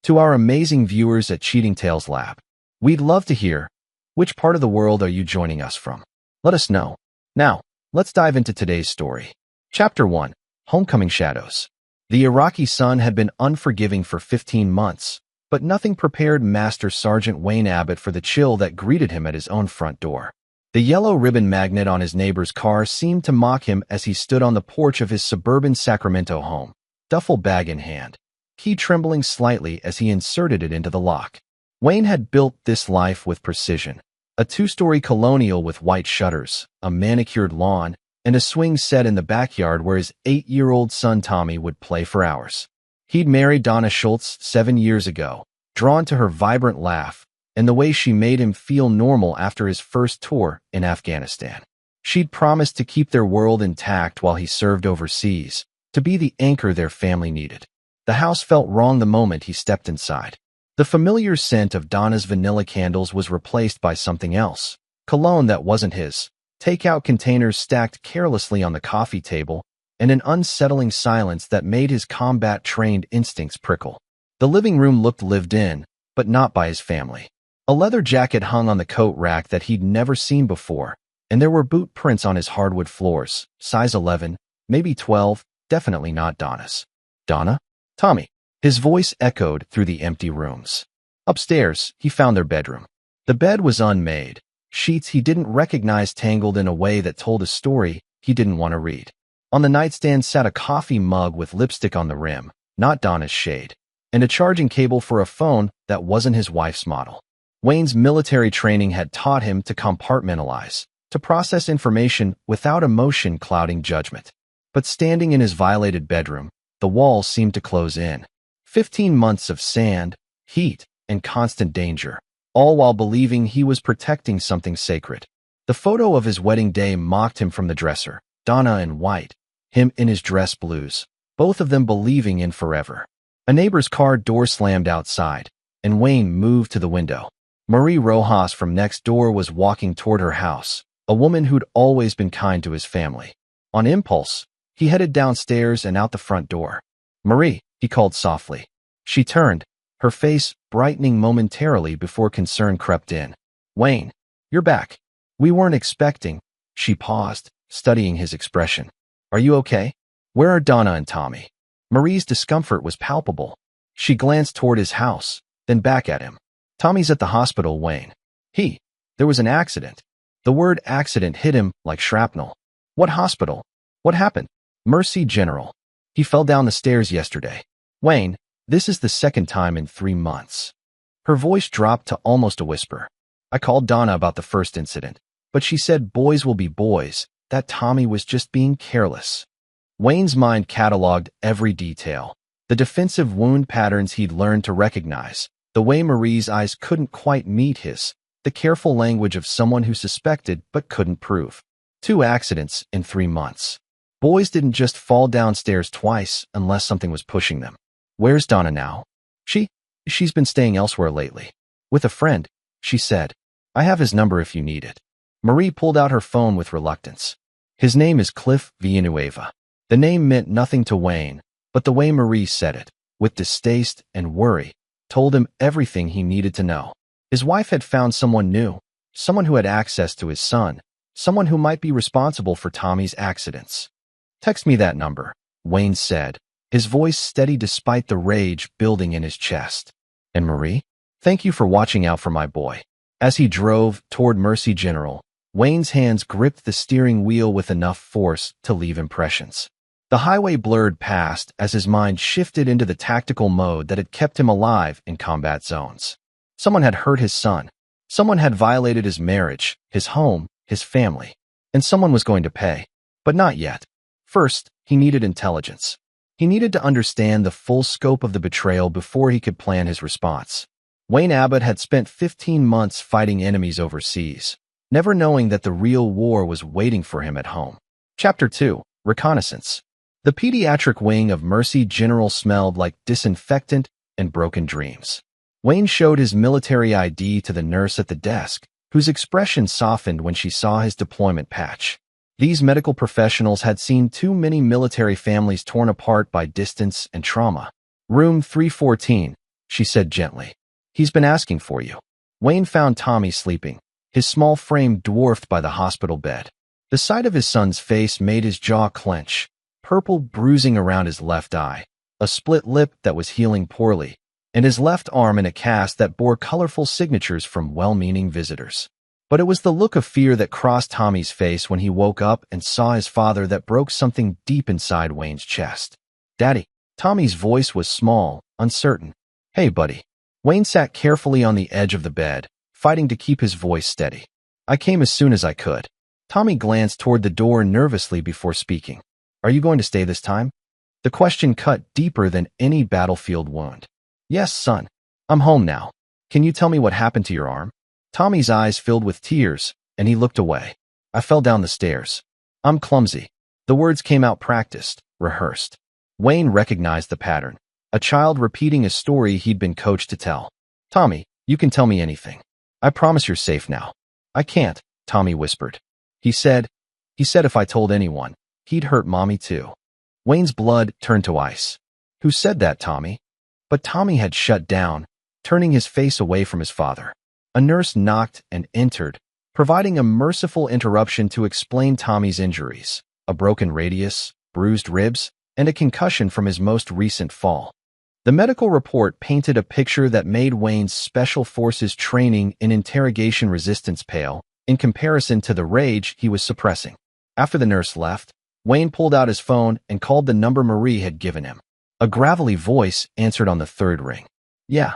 To our amazing viewers at Cheating Tales Lab, we'd love to hear, which part of the world are you joining us from? Let us know. Now, let's dive into today's story. Chapter 1. Homecoming Shadows. The Iraqi sun had been unforgiving for 15 months, but nothing prepared Master Sergeant Wayne Abbott for the chill that greeted him at his own front door. The yellow ribbon magnet on his neighbor's car seemed to mock him as he stood on the porch of his suburban Sacramento home, duffel bag in hand, key trembling slightly as he inserted it into the lock. Wayne had built this life with precision. A two-story colonial with white shutters, a manicured lawn, and a swing set in the backyard where his 8-year-old son Tommy would play for hours. He'd married Donna Schultz 7 years ago, drawn to her vibrant laugh and the way she made him feel normal after his first tour in Afghanistan. She'd promised to keep their world intact while he served overseas, to be the anchor their family needed. The house felt wrong the moment he stepped inside. The familiar scent of Donna's vanilla candles was replaced by something else, cologne that wasn't his, takeout containers stacked carelessly on the coffee table, and an unsettling silence that made his combat-trained instincts prickle. The living room looked lived in, but not by his family. A leather jacket hung on the coat rack that he'd never seen before, and there were boot prints on his hardwood floors, size 11, maybe 12, definitely not Donna's. Donna? Tommy. His voice echoed through the empty rooms. Upstairs, he found their bedroom. The bed was unmade, sheets he didn't recognize tangled in a way that told a story he didn't want to read. On the nightstand sat a coffee mug with lipstick on the rim, not Donna's shade, and a charging cable for a phone that wasn't his wife's model. Wayne's military training had taught him to compartmentalize, to process information without emotion clouding judgment. But standing in his violated bedroom, the walls seemed to close in. 15 months of sand, heat, and constant danger, all while believing he was protecting something sacred. The photo of his wedding day mocked him from the dresser, Donna in white, him in his dress blues, both of them believing in forever. A neighbor's car door slammed outside, and Wayne moved to the window. Marie Rojas from next door was walking toward her house, a woman who'd always been kind to his family. On impulse, he headed downstairs and out the front door. "Marie," he called softly. She turned, her face brightening momentarily before concern crept in. "Wayne, you're back. We weren't expecting." She paused, studying his expression. "Are you okay? Where are Donna and Tommy?" Marie's discomfort was palpable. She glanced toward his house, then back at him. "Tommy's at the hospital, Wayne. There was an accident." The word accident hit him like shrapnel. "What hospital? What happened?" "Mercy General. He fell down the stairs yesterday." "Wayne, this is the second time in 3 months." Her voice dropped to almost a whisper. "I called Donna about the first incident, but she said boys will be boys, that Tommy was just being careless." Wayne's mind cataloged every detail, the defensive wound patterns he'd learned to recognize, the way Marie's eyes couldn't quite meet his, the careful language of someone who suspected but couldn't prove. 2 accidents in 3 months. Boys didn't just fall downstairs twice unless something was pushing them. "Where's Donna now?" She's been staying elsewhere lately. "With a friend," she said. "I have his number if you need it." Marie pulled out her phone with reluctance. "His name is Cliff Villanueva." The name meant nothing to Wayne, but the way Marie said it, with distaste and worry, told him everything he needed to know. His wife had found someone new, someone who had access to his son, someone who might be responsible for Tommy's accidents. "Text me that number," Wayne said, his voice steady despite the rage building in his chest. "And Marie, thank you for watching out for my boy." As he drove toward Mercy General, Wayne's hands gripped the steering wheel with enough force to leave impressions. The highway blurred past as his mind shifted into the tactical mode that had kept him alive in combat zones. Someone had hurt his son. Someone had violated his marriage, his home, his family. And someone was going to pay. But not yet. First, he needed intelligence. He needed to understand the full scope of the betrayal before he could plan his response. Wayne Abbott had spent 15 months fighting enemies overseas, never knowing that the real war was waiting for him at home. Chapter 2. Reconnaissance. The pediatric wing of Mercy General smelled like disinfectant and broken dreams. Wayne showed his military ID to the nurse at the desk, whose expression softened when she saw his deployment patch. These medical professionals had seen too many military families torn apart by distance and trauma. "Room 314, she said gently. He's been asking for you. Wayne found Tommy sleeping, his small frame dwarfed by the hospital bed. The sight of his son's face made his jaw clench, purple bruising around his left eye, a split lip that was healing poorly, and his left arm in a cast that bore colorful signatures from well-meaning visitors. But it was the look of fear that crossed Tommy's face when he woke up and saw his father that broke something deep inside Wayne's chest. "Daddy." Tommy's voice was small, uncertain. "Hey, buddy." Wayne sat carefully on the edge of the bed, fighting to keep his voice steady. "I came as soon as I could." Tommy glanced toward the door nervously before speaking. "Are you going to stay this time?" The question cut deeper than any battlefield wound. "Yes, son. I'm home now. Can you tell me what happened to your arm?" Tommy's eyes filled with tears, and he looked away. "I fell down the stairs. I'm clumsy." The words came out practiced, rehearsed. Wayne recognized the pattern, a child repeating a story he'd been coached to tell. "Tommy, you can tell me anything. I promise you're safe now." "I can't," Tommy whispered. He said if I told anyone, he'd hurt Mommy too. Wayne's blood turned to ice. "Who said that, Tommy?" But Tommy had shut down, turning his face away from his father. A nurse knocked and entered, providing a merciful interruption to explain Tommy's injuries: a broken radius, bruised ribs, and a concussion from his most recent fall. The medical report painted a picture that made Wayne's Special Forces training in interrogation resistance pale in comparison to the rage he was suppressing. After the nurse left, Wayne pulled out his phone and called the number Marie had given him. A gravelly voice answered on the third ring. "Yeah,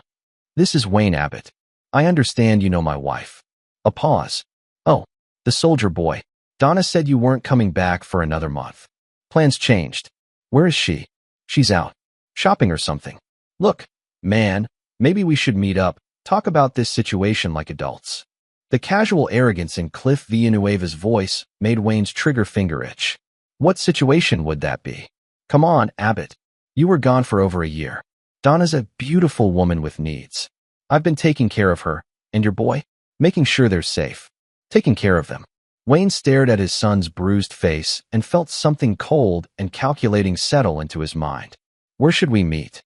this is Wayne Abbott. I understand you know my wife." A pause. "Oh, the soldier boy. Donna said you weren't coming back for another month. Plans changed. Where is she?" "She's out. Shopping or something." "Look, man, maybe we should meet up, talk about this situation like adults." The casual arrogance in Cliff Villanueva's voice made Wayne's trigger finger itch. What situation would that be? "Come on, Abbott. You were gone for over a year. Donna's a beautiful woman with needs. I've been taking care of her, and your boy? Making sure they're safe. Taking care of them." Wayne stared at his son's bruised face and felt something cold and calculating settle into his mind. "Where should we meet?"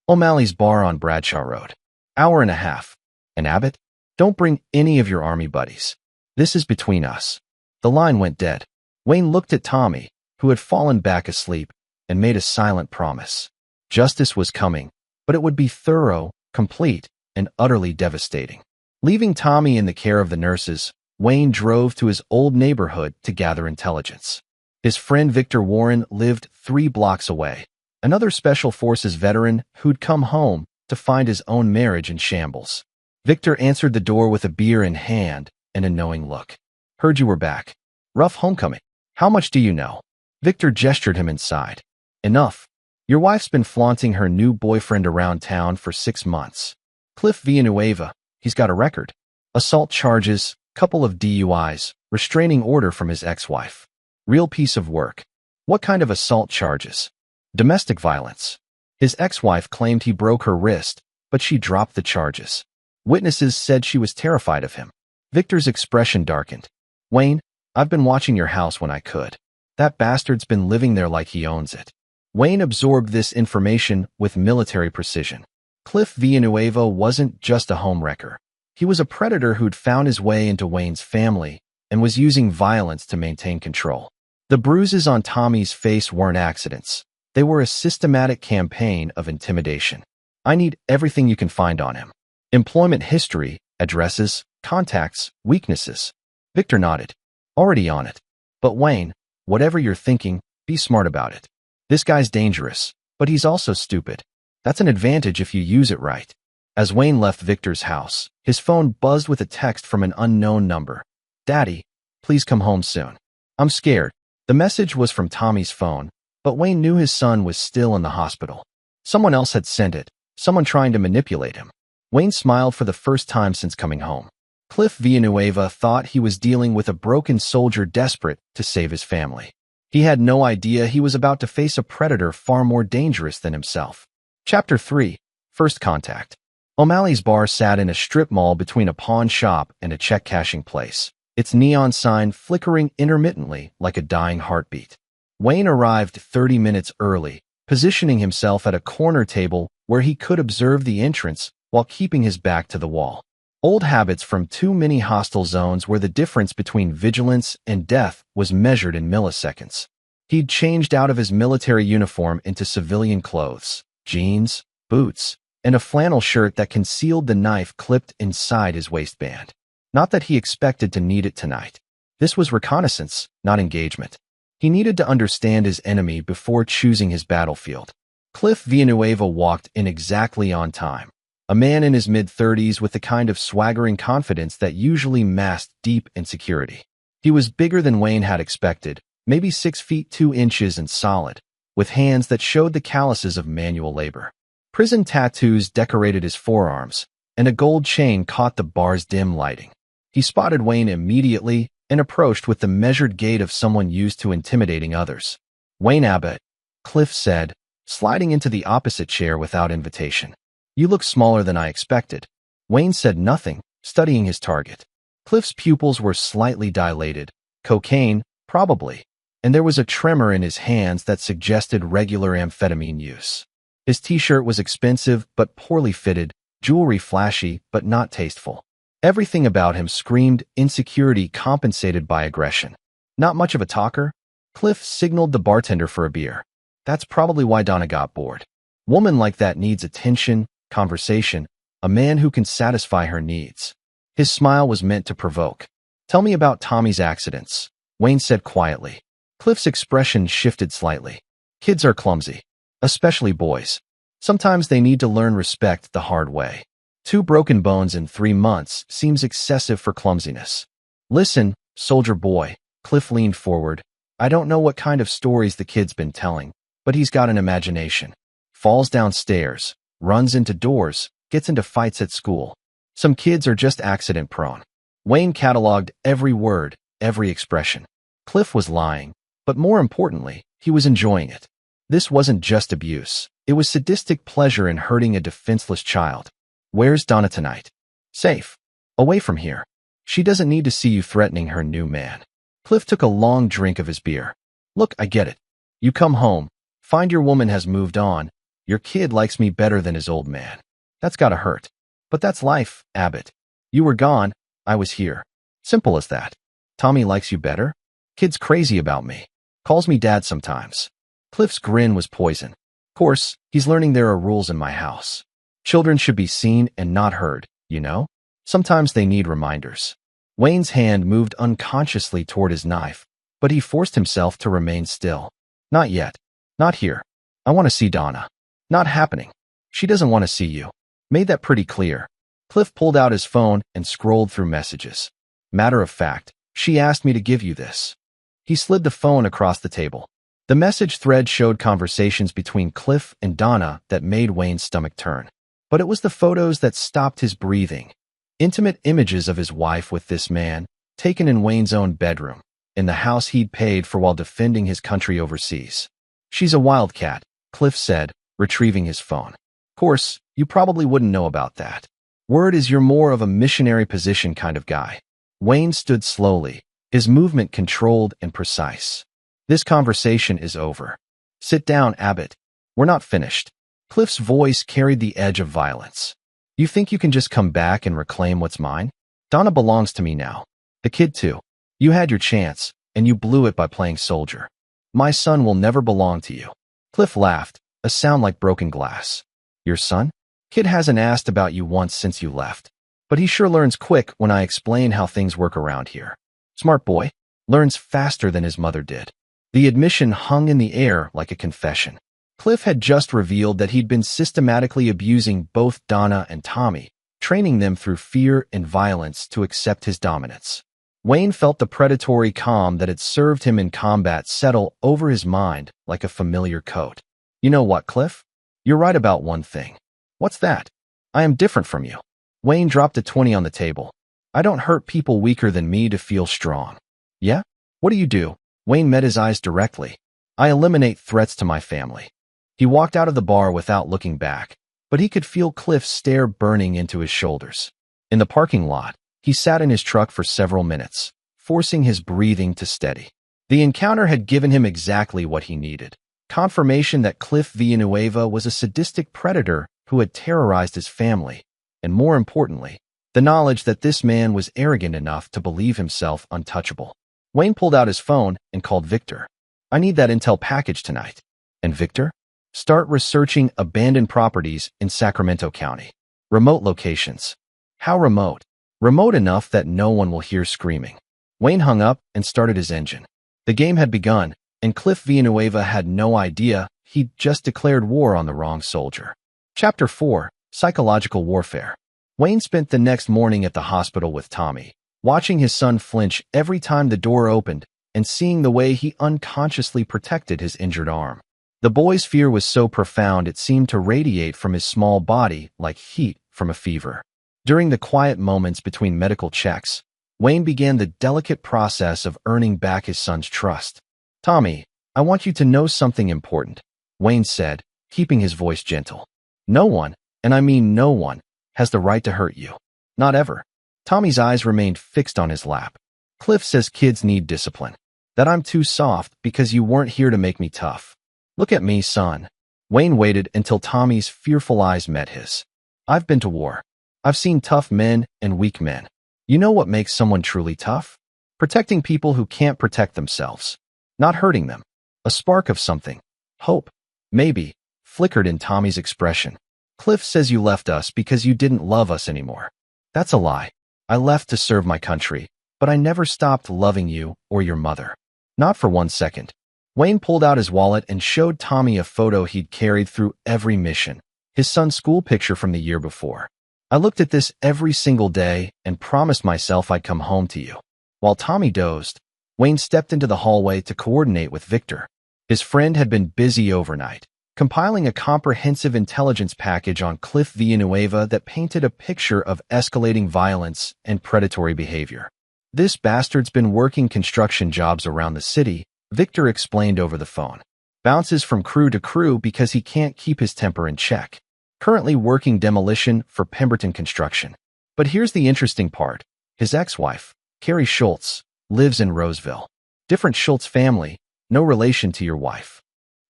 "O'Malley's bar on Bradshaw Road. Hour and a half." "And Abbott? Don't bring any of your army buddies. This is between us." The line went dead. Wayne looked at Tommy, who had fallen back asleep, and made a silent promise. Justice was coming, but it would be thorough, complete, and utterly devastating. Leaving Tommy in the care of the nurses, Wayne drove to his old neighborhood to gather intelligence. His friend Victor Warren lived 3 blocks away, another Special Forces veteran who'd come home to find his own marriage in shambles. Victor answered the door with a beer in hand and a knowing look. "Heard you were back. Rough homecoming. How much do you know?" Victor gestured him inside. "Enough. Your wife's been flaunting her new boyfriend around town for 6 months. Cliff Villanueva, he's got a record. Assault charges, couple of DUIs, restraining order from his ex-wife. Real piece of work." "What kind of assault charges?" "Domestic violence. His ex-wife claimed he broke her wrist, but she dropped the charges. Witnesses said she was terrified of him." Victor's expression darkened. "Wayne, I've been watching your house when I could. That bastard's been living there like he owns it." Wayne absorbed this information with military precision. Cliff Villanueva wasn't just a homewrecker. He was a predator who'd found his way into Wayne's family and was using violence to maintain control. The bruises on Tommy's face weren't accidents. They were a systematic campaign of intimidation. "I need everything you can find on him. Employment history, addresses, contacts, weaknesses." Victor nodded. "Already on it. But Wayne, whatever you're thinking, be smart about it. This guy's dangerous, but he's also stupid. That's an advantage if you use it right." As Wayne left Victor's house, his phone buzzed with a text from an unknown number. "Daddy, please come home soon. I'm scared." The message was from Tommy's phone, but Wayne knew his son was still in the hospital. Someone else had sent it, someone trying to manipulate him. Wayne smiled for the first time since coming home. Cliff Villanueva thought he was dealing with a broken soldier desperate to save his family. He had no idea he was about to face a predator far more dangerous than himself. Chapter 3. First Contact. O'Malley's bar sat in a strip mall between a pawn shop and a check-cashing place, its neon sign flickering intermittently like a dying heartbeat. Wayne arrived 30 minutes early, positioning himself at a corner table where he could observe the entrance while keeping his back to the wall. Old habits from too many hostile zones where the difference between vigilance and death was measured in milliseconds. He'd changed out of his military uniform into civilian clothes, jeans, boots, and a flannel shirt that concealed the knife clipped inside his waistband. Not that he expected to need it tonight. This was reconnaissance, not engagement. He needed to understand his enemy before choosing his battlefield. Cliff Villanueva walked in exactly on time. A man in his mid-30s with the kind of swaggering confidence that usually masked deep insecurity. He was bigger than Wayne had expected, maybe 6 feet 2 inches and solid, with hands that showed the calluses of manual labor. Prison tattoos decorated his forearms, and a gold chain caught the bar's dim lighting. He spotted Wayne immediately and approached with the measured gait of someone used to intimidating others. "Wayne Abbott," Cliff said, sliding into the opposite chair without invitation. "You look smaller than I expected." Wayne said nothing, studying his target. Cliff's pupils were slightly dilated. Cocaine, probably, and there was a tremor in his hands that suggested regular amphetamine use. His t-shirt was expensive but poorly fitted, jewelry flashy but not tasteful. Everything about him screamed insecurity compensated by aggression. Not much of a talker, Cliff signaled the bartender for a beer. That's probably why Donna got bored. Woman like that needs attention, conversation, a man who can satisfy her needs. His smile was meant to provoke. "Tell me about Tommy's accidents," Wayne said quietly. Cliff's expression shifted slightly. "Kids are clumsy, especially boys. Sometimes they need to learn respect the hard way. 2 broken bones in 3 months seems excessive for clumsiness." "Listen, soldier boy," Cliff leaned forward. "I don't know what kind of stories the kid's been telling, but he's got an imagination. Falls downstairs, runs into doors, gets into fights at school. Some kids are just accident-prone." Wayne cataloged every word, every expression. Cliff was lying, but more importantly, he was enjoying it. This wasn't just abuse. It was sadistic pleasure in hurting a defenseless child. "Where's Donna tonight?" "Safe. Away from here. She doesn't need to see you threatening her new man." Cliff took a long drink of his beer. "Look, I get it. You come home, find your woman has moved on, your kid likes me better than his old man. That's gotta hurt. But that's life, Abbott. You were gone, I was here. Simple as that. Tommy likes you better? Kid's crazy about me. Calls me dad sometimes." Cliff's grin was poison. "Of course, he's learning there are rules in my house. Children should be seen and not heard, you know? Sometimes they need reminders." Wayne's hand moved unconsciously toward his knife, but he forced himself to remain still. "Not yet. Not here. I want to see Donna." "Not happening. She doesn't want to see you. Made that pretty clear." Cliff pulled out his phone and scrolled through messages. "Matter of fact, she asked me to give you this." He slid the phone across the table. The message thread showed conversations between Cliff and Donna that made Wayne's stomach turn. But it was the photos that stopped his breathing. Intimate images of his wife with this man, taken in Wayne's own bedroom, in the house he'd paid for while defending his country overseas. "She's a wildcat," Cliff said, retrieving his phone. "Of course, you probably wouldn't know about that. Word is you're more of a missionary position kind of guy." Wayne stood slowly, his movement controlled and precise. "This conversation is over. Sit down, Abbott. We're not finished." Cliff's voice carried the edge of violence. "You think you can just come back and reclaim what's mine? Donna belongs to me now. The kid too. You had your chance, and you blew it by playing soldier. My son will never belong to you." Cliff laughed, a sound like broken glass. "Your son? Kid hasn't asked about you once since you left. But he sure learns quick when I explain how things work around here. Smart boy. Learns faster than his mother did." The admission hung in the air like a confession. Cliff had just revealed that he'd been systematically abusing both Donna and Tommy, training them through fear and violence to accept his dominance. Wayne felt the predatory calm that had served him in combat settle over his mind like a familiar coat. "You know what, Cliff? You're right about one thing." "What's that?" "I am different from you." Wayne dropped a 20 on the table. "I don't hurt people weaker than me to feel strong." "Yeah? What do you do?" Wayne met his eyes directly. "I eliminate threats to my family." He walked out of the bar without looking back, but he could feel Cliff's stare burning into his shoulders. In the parking lot, he sat in his truck for several minutes, forcing his breathing to steady. The encounter had given him exactly what he needed. Confirmation that Cliff Villanueva was a sadistic predator who had terrorized his family, and more importantly, the knowledge that this man was arrogant enough to believe himself untouchable. Wayne pulled out his phone and called Victor. "I need that intel package tonight." "And Victor?" "Start researching abandoned properties in Sacramento County. Remote locations." "How remote?" "Remote enough that no one will hear screaming." Wayne hung up and started his engine. The game had begun, and Cliff Villanueva had no idea he'd just declared war on the wrong soldier. Chapter 4: Psychological Warfare. Wayne spent the next morning at the hospital with Tommy, watching his son flinch every time the door opened and seeing the way he unconsciously protected his injured arm. The boy's fear was so profound it seemed to radiate from his small body like heat from a fever. During the quiet moments between medical checks, Wayne began the delicate process of earning back his son's trust. "Tommy, I want you to know something important," Wayne said, keeping his voice gentle. "No one, and I mean no one, has the right to hurt you. Not ever." Tommy's eyes remained fixed on his lap. "Cliff says kids need discipline. That I'm too soft because you weren't here to make me tough. Look at me, son." Wayne waited until Tommy's fearful eyes met his. "I've been to war. I've seen tough men and weak men. You know what makes someone truly tough? Protecting people who can't protect themselves. Not hurting them." A spark of something, hope, maybe, flickered in Tommy's expression. "Cliff says you left us because you didn't love us anymore. That's a lie. I left to serve my country, but I never stopped loving you or your mother. Not for 1 second." Wayne pulled out his wallet and showed Tommy a photo he'd carried through every mission, his son's school picture from the year before. "I looked at this every single day and promised myself I'd come home to you." While Tommy dozed, Wayne stepped into the hallway to coordinate with Victor. His friend had been busy overnight, compiling a comprehensive intelligence package on Cliff Villanueva that painted a picture of escalating violence and predatory behavior. "This bastard's been working construction jobs around the city," Victor explained over the phone. "Bounces from crew to crew because he can't keep his temper in check. Currently working demolition for Pemberton Construction. But here's the interesting part. His ex-wife, Carrie Schultz, lives in Roseville. Different Schultz family, no relation to your wife."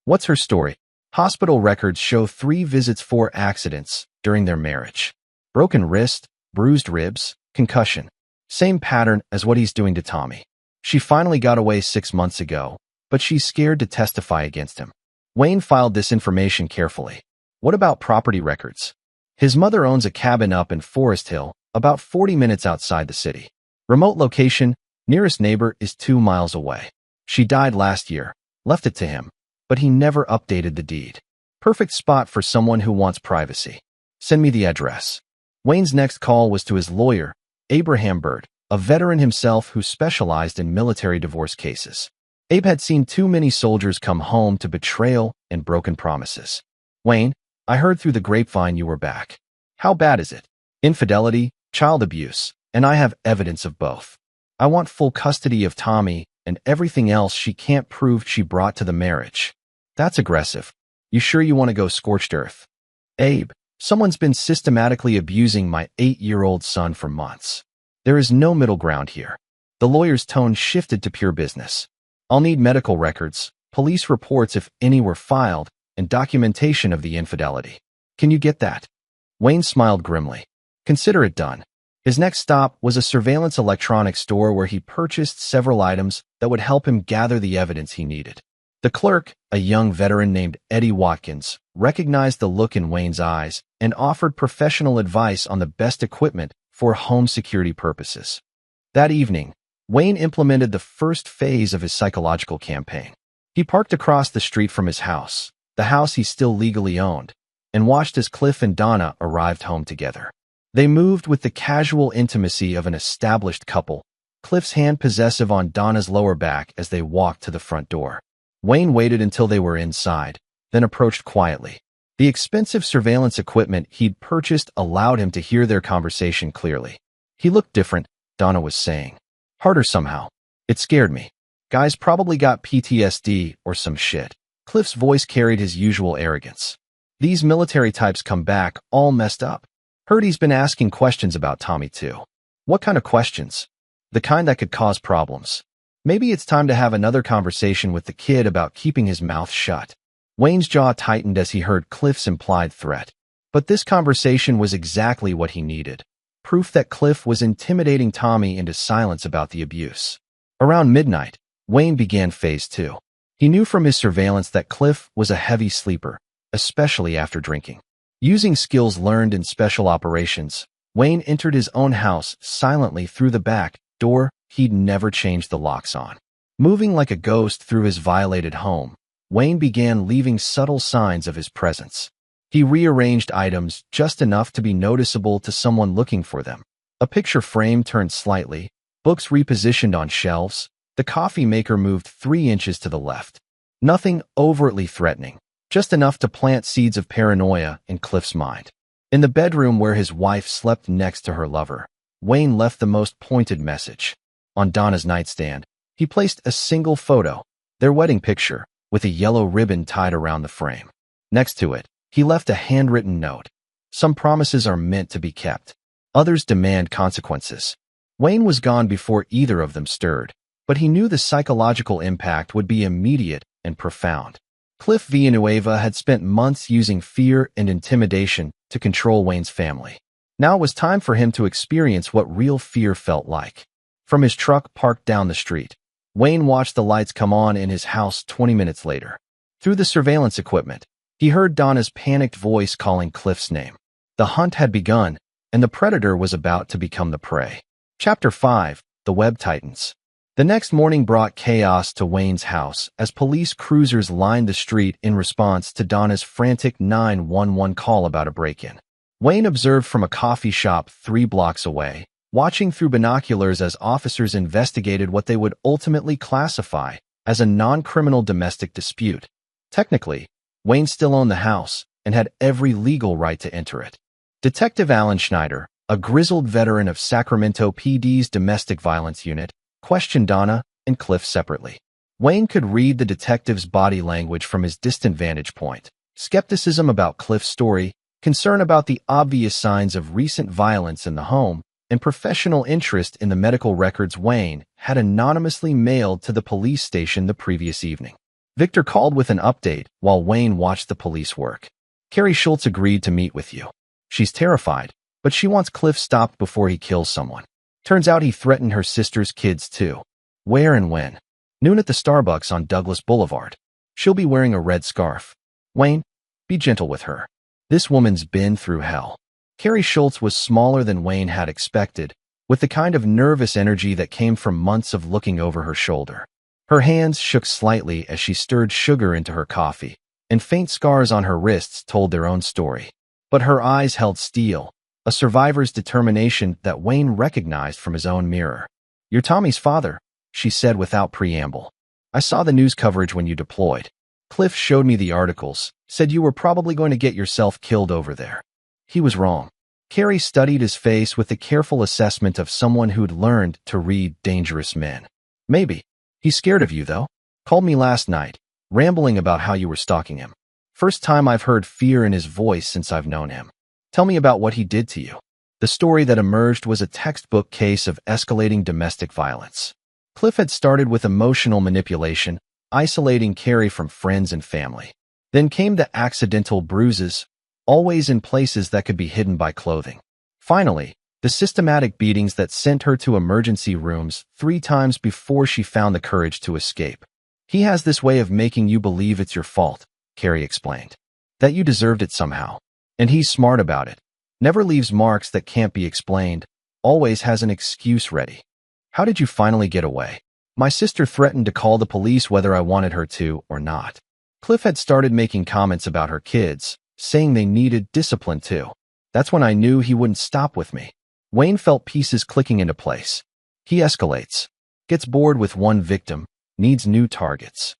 "What's her story?" "Hospital records show 3 visits, 4 accidents during their marriage. Broken wrist, bruised ribs, concussion. Same pattern as what he's doing to Tommy. She finally got away 6 months ago, but she's scared to testify against him." Wayne filed this information carefully. "What about property records?" "His mother owns a cabin up in Forest Hill, about 40 minutes outside the city. Remote location, nearest neighbor is 2 miles away. She died last year, left it to him, but he never updated the deed. Perfect spot for someone who wants privacy. Send me the address." Wayne's next call was to his lawyer, Abraham Bird, a veteran himself who specialized in military divorce cases. Abe had seen too many soldiers come home to betrayal and broken promises. "Wayne, I heard through the grapevine you were back. How bad is it?" "Infidelity, child abuse, and I have evidence of both. I want full custody of Tommy and everything else she can't prove she brought to the marriage." "That's aggressive. You sure you want to go scorched earth?" "Abe, someone's been systematically abusing my 8-year-old son for months. There is no middle ground here." The lawyer's tone shifted to pure business. "I'll need medical records, police reports if any were filed, and documentation of the infidelity. Can you get that?" Wayne smiled grimly. "Consider it done." His next stop was a surveillance electronics store where he purchased several items that would help him gather the evidence he needed. The clerk, a young veteran named Eddie Watkins, recognized the look in Wayne's eyes and offered professional advice on the best equipment for home security purposes. That evening, Wayne implemented the first phase of his psychological campaign. He parked across the street from his house, the house he still legally owned, and watched as Cliff and Donna arrived home together. They moved with the casual intimacy of an established couple, Cliff's hand possessive on Donna's lower back as they walked to the front door. Wayne waited until they were inside, then approached quietly. The expensive surveillance equipment he'd purchased allowed him to hear their conversation clearly. "He looked different," Donna was saying. "Harder somehow. It scared me. Guy's probably got PTSD or some shit." Cliff's voice carried his usual arrogance. "These military types come back all messed up. Heard he's been asking questions about Tommy too." "What kind of questions?" "The kind that could cause problems. Maybe it's time to have another conversation with the kid about keeping his mouth shut." Wayne's jaw tightened as he heard Cliff's implied threat. But this conversation was exactly what he needed. Proof that Cliff was intimidating Tommy into silence about the abuse. Around midnight, Wayne began phase 2. He knew from his surveillance that Cliff was a heavy sleeper, especially after drinking. Using skills learned in special operations, Wayne entered his own house silently through the back door he'd never changed the locks on. Moving like a ghost through his violated home, Wayne began leaving subtle signs of his presence. He rearranged items just enough to be noticeable to someone looking for them. A picture frame turned slightly, books repositioned on shelves, the coffee maker moved 3 inches to the left. Nothing overtly threatening, just enough to plant seeds of paranoia in Cliff's mind. In the bedroom where his wife slept next to her lover, Wayne left the most pointed message. On Donna's nightstand, he placed a single photo, their wedding picture, with a yellow ribbon tied around the frame. Next to it, he left a handwritten note. Some promises are meant to be kept. Others demand consequences. Wayne was gone before either of them stirred, but he knew the psychological impact would be immediate and profound. Cliff Villanueva had spent months using fear and intimidation to control Wayne's family. Now it was time for him to experience what real fear felt like. From his truck parked down the street, Wayne watched the lights come on in his house 20 minutes later. Through the surveillance equipment, he heard Donna's panicked voice calling Cliff's name. The hunt had begun, and the predator was about to become the prey. Chapter 5: The Web Titans. The next morning brought chaos to Wayne's house as police cruisers lined the street in response to Donna's frantic 911 call about a break-in. Wayne observed from a coffee shop 3 blocks away, watching through binoculars as officers investigated what they would ultimately classify as a non-criminal domestic dispute. Technically, Wayne still owned the house and had every legal right to enter it. Detective Alan Schneider, a grizzled veteran of Sacramento PD's domestic violence unit, questioned Donna and Cliff separately. Wayne could read the detective's body language from his distant vantage point. Skepticism about Cliff's story, concern about the obvious signs of recent violence in the home, and professional interest in the medical records Wayne had anonymously mailed to the police station the previous evening. Victor called with an update while Wayne watched the police work. Carrie Schultz agreed to meet with you. She's terrified, but she wants Cliff stopped before he kills someone. Turns out he threatened her sister's kids too. Where and when? Noon at the Starbucks on Douglas Boulevard. She'll be wearing a red scarf. Wayne, be gentle with her. This woman's been through hell. Carrie Schultz was smaller than Wayne had expected, with the kind of nervous energy that came from months of looking over her shoulder. Her hands shook slightly as she stirred sugar into her coffee, and faint scars on her wrists told their own story. But her eyes held steel, a survivor's determination that Wayne recognized from his own mirror. "You're Tommy's father," she said without preamble. "I saw the news coverage when you deployed. Cliff showed me the articles, said you were probably going to get yourself killed over there." He was wrong. Carrie studied his face with the careful assessment of someone who'd learned to read dangerous men. "Maybe. He's scared of you, though. Called me last night, rambling about how you were stalking him. First time I've heard fear in his voice since I've known him. Tell me about what he did to you." The story that emerged was a textbook case of escalating domestic violence. Cliff had started with emotional manipulation, isolating Carrie from friends and family. Then came the accidental bruises, always in places that could be hidden by clothing. Finally, the systematic beatings that sent her to emergency rooms 3 times before she found the courage to escape. "He has this way of making you believe it's your fault," Carrie explained. "That you deserved it somehow. And he's smart about it. Never leaves marks that can't be explained, always has an excuse ready." "How did you finally get away?" "My sister threatened to call the police whether I wanted her to or not." Cliff had started making comments about her kids, saying they needed discipline too. That's when I knew he wouldn't stop with me. Wayne felt pieces clicking into place. He escalates. Gets bored with one victim, needs new targets.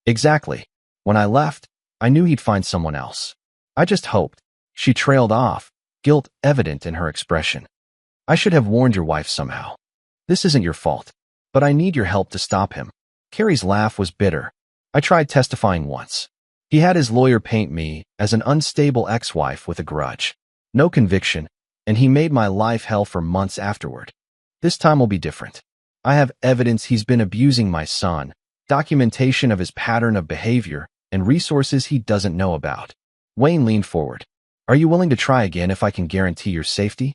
Exactly. When I left, I knew he'd find someone else. I just hoped. She trailed off, guilt evident in her expression. "I should have warned your wife somehow. This isn't your fault, but I need your help to stop him." Carrie's laugh was bitter. "I tried testifying once. He had his lawyer paint me as an unstable ex-wife with a grudge. No conviction, and he made my life hell for months afterward. This time will be different. I have evidence he's been abusing my son, documentation of his pattern of behavior, and resources he doesn't know about." Wayne leaned forward. Are you willing to try again if I can guarantee your safety?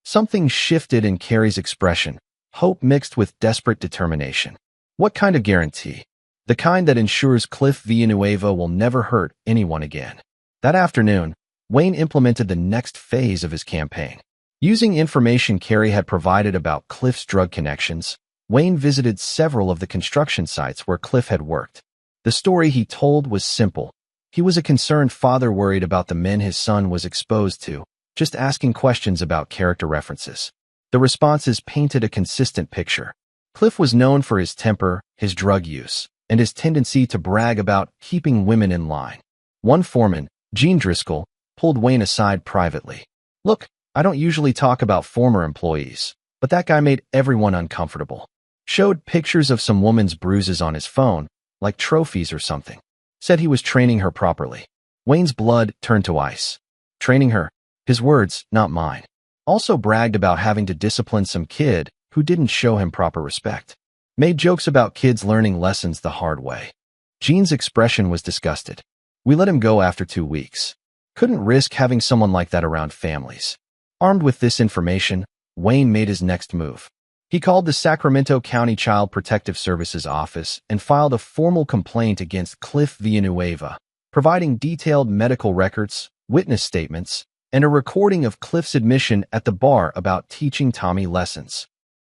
Something shifted in Carrie's expression, hope mixed with desperate determination. What kind of guarantee? The kind that ensures Cliff Villanueva will never hurt anyone again. That afternoon, Wayne implemented the next phase of his campaign. Using information Carrie had provided about Cliff's drug connections, Wayne visited several of the construction sites where Cliff had worked. The story he told was simple. He was a concerned father worried about the men his son was exposed to, just asking questions about character references. The responses painted a consistent picture. Cliff was known for his temper, his drug use, and his tendency to brag about keeping women in line. One foreman, Gene Driscoll, pulled Wayne aside privately. Look, I don't usually talk about former employees, but that guy made everyone uncomfortable. Showed pictures of some woman's bruises on his phone, like trophies or something. Said he was training her properly. Wayne's blood turned to ice. Training her? His words, not mine. Also bragged about having to discipline some kid who didn't show him proper respect. Made jokes about kids learning lessons the hard way. Gene's expression was disgusted. We let him go after 2 weeks. Couldn't risk having someone like that around families. Armed with this information, Wayne made his next move. He called the Sacramento County Child Protective Services office and filed a formal complaint against Cliff Villanueva, providing detailed medical records, witness statements, and a recording of Cliff's admission at the bar about teaching Tommy lessons.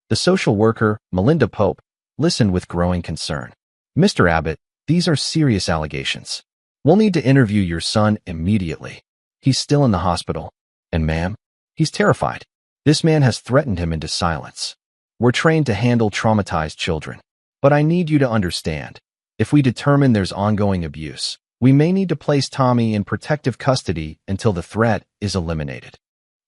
The social worker, Melinda Pope, listened with growing concern. Mr. Abbott, these are serious allegations. We'll need to interview your son immediately. He's still in the hospital. And ma'am, he's terrified. This man has threatened him into silence. We're trained to handle traumatized children. But I need you to understand, if we determine there's ongoing abuse, we may need to place Tommy in protective custody until the threat is eliminated.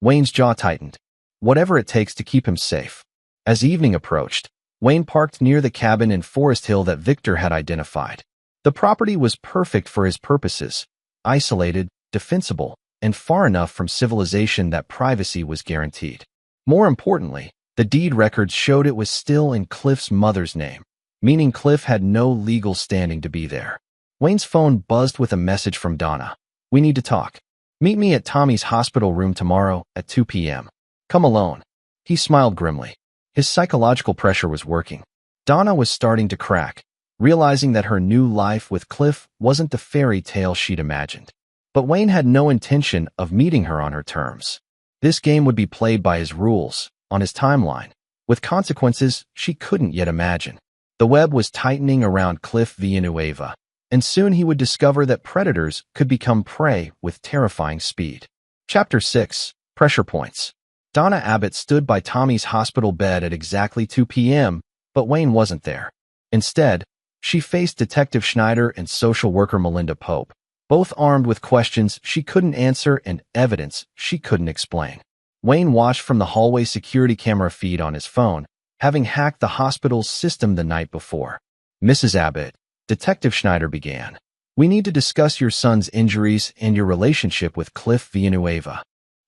Wayne's jaw tightened. Whatever it takes to keep him safe. As evening approached, Wayne parked near the cabin in Forest Hill that Victor had identified. The property was perfect for his purposes, isolated, defensible, and far enough from civilization that privacy was guaranteed. More importantly, the deed records showed it was still in Cliff's mother's name, meaning Cliff had no legal standing to be there. Wayne's phone buzzed with a message from Donna. We need to talk. Meet me at Tommy's hospital room tomorrow at 2 p.m. Come alone. He smiled grimly. His psychological pressure was working. Donna was starting to crack, realizing that her new life with Cliff wasn't the fairy tale she'd imagined. But Wayne had no intention of meeting her on her terms. This game would be played by his rules, on his timeline, with consequences she couldn't yet imagine. The web was tightening around Cliff Villanueva, and soon he would discover that predators could become prey with terrifying speed. Chapter 6. Pressure Points. Donna Abbott stood by Tommy's hospital bed at exactly 2 p.m., but Wayne wasn't there. Instead, she faced Detective Schneider and social worker Melinda Pope, both armed with questions she couldn't answer and evidence she couldn't explain. Wayne watched from the hallway security camera feed on his phone, having hacked the hospital's system the night before. Mrs. Abbott, Detective Schneider began. We need to discuss your son's injuries and your relationship with Cliff Villanueva.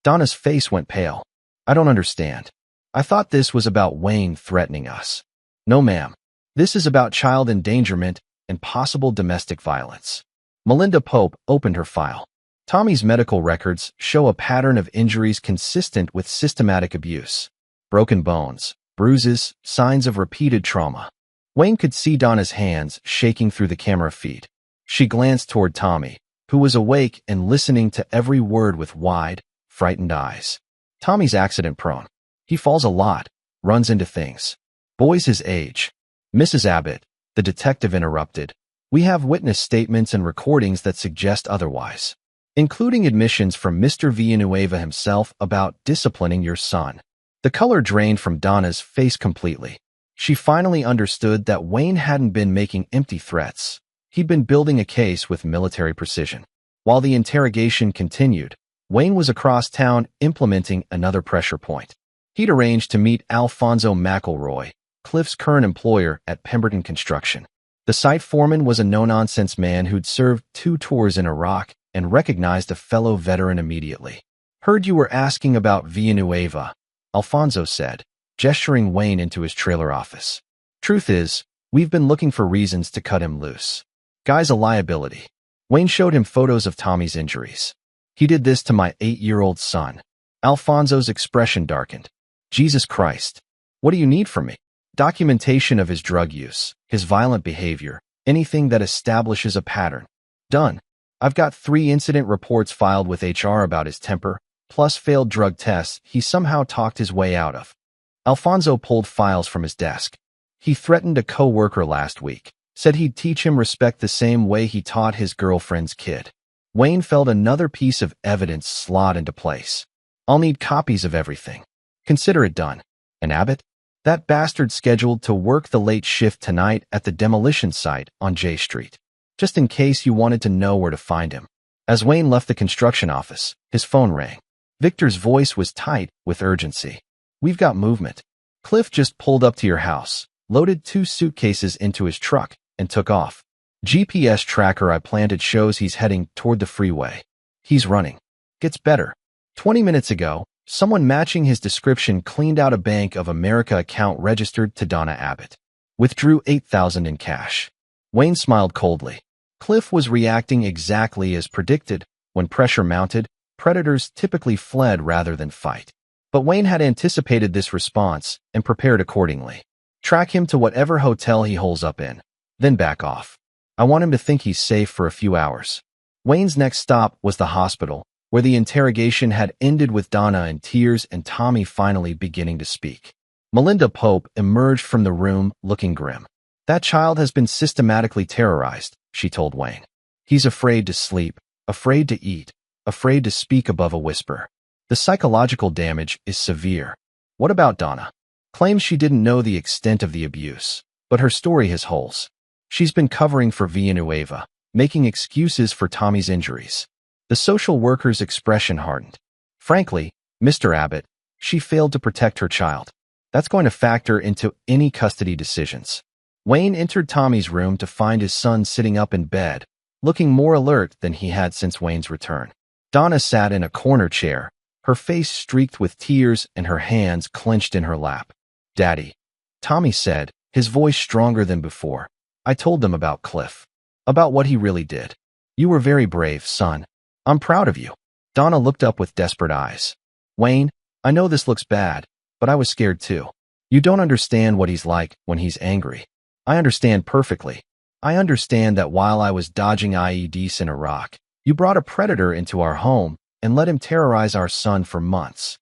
Donna's face went pale. I don't understand. I thought this was about Wayne threatening us. No, ma'am. This is about child endangerment and possible domestic violence. Melinda Pope opened her file. Tommy's medical records show a pattern of injuries consistent with systematic abuse. Broken bones, bruises, signs of repeated trauma. Wayne could see Donna's hands shaking through the camera feed. She glanced toward Tommy, who was awake and listening to every word with wide, frightened eyes. Tommy's accident-prone. He falls a lot, runs into things. Boys his age. Mrs. Abbott, the detective interrupted. We have witness statements and recordings that suggest otherwise, including admissions from Mr. Villanueva himself about disciplining your son. The color drained from Donna's face completely. She finally understood that Wayne hadn't been making empty threats. He'd been building a case with military precision. While the interrogation continued, Wayne was across town implementing another pressure point. He'd arranged to meet Alfonso McElroy, Cliff's current employer at Pemberton Construction. The site foreman was a no-nonsense man who'd served 2 tours in Iraq and recognized a fellow veteran immediately. Heard you were asking about Villanueva, Alfonso said, gesturing Wayne into his trailer office. Truth is, we've been looking for reasons to cut him loose. Guy's a liability. Wayne showed him photos of Tommy's injuries. He did this to my 8-year-old son. Alfonso's expression darkened. Jesus Christ. What do you need from me? Documentation of his drug use, his violent behavior, anything that establishes a pattern. Done. I've got 3 incident reports filed with HR about his temper, plus failed drug tests he somehow talked his way out of. Alfonso pulled files from his desk. He threatened a co-worker last week, said he'd teach him respect the same way he taught his girlfriend's kid. Wayne felt another piece of evidence slot into place. I'll need copies of everything. Consider it done. And Abbott? That bastard scheduled to work the late shift tonight at the demolition site on J Street. Just in case you wanted to know where to find him. As Wayne left the construction office, his phone rang. Victor's voice was tight with urgency. We've got movement. Cliff just pulled up to your house, loaded 2 suitcases into his truck, and took off. GPS tracker I planted shows he's heading toward the freeway. He's running. Gets better. 20 minutes ago, someone matching his description cleaned out a Bank of America account registered to Donna Abbott. Withdrew $8,000 in cash. Wayne smiled coldly. Cliff was reacting exactly as predicted. When pressure mounted, predators typically fled rather than fight. But Wayne had anticipated this response and prepared accordingly. Track him to whatever hotel he holes up in, then back off. I want him to think he's safe for a few hours. Wayne's next stop was the hospital, where the interrogation had ended with Donna in tears and Tommy finally beginning to speak. Melinda Pope emerged from the room looking grim. That child has been systematically terrorized, she told Wayne. He's afraid to sleep, afraid to eat, afraid to speak above a whisper. The psychological damage is severe. What about Donna? Claims she didn't know the extent of the abuse, but her story has holes. She's been covering for Villanueva, making excuses for Tommy's injuries. The social worker's expression hardened. Frankly, Mr. Abbott, she failed to protect her child. That's going to factor into any custody decisions. Wayne entered Tommy's room to find his son sitting up in bed, looking more alert than he had since Wayne's return. Donna sat in a corner chair, her face streaked with tears and her hands clenched in her lap. Daddy, Tommy said, his voice stronger than before. I told them about Cliff. About what he really did. You were very brave, son. I'm proud of you. Donna looked up with desperate eyes. Wayne, I know this looks bad, but I was scared too. You don't understand what he's like when he's angry. I understand perfectly. I understand that while I was dodging IEDs in Iraq, you brought a predator into our home and let him terrorize our son for months.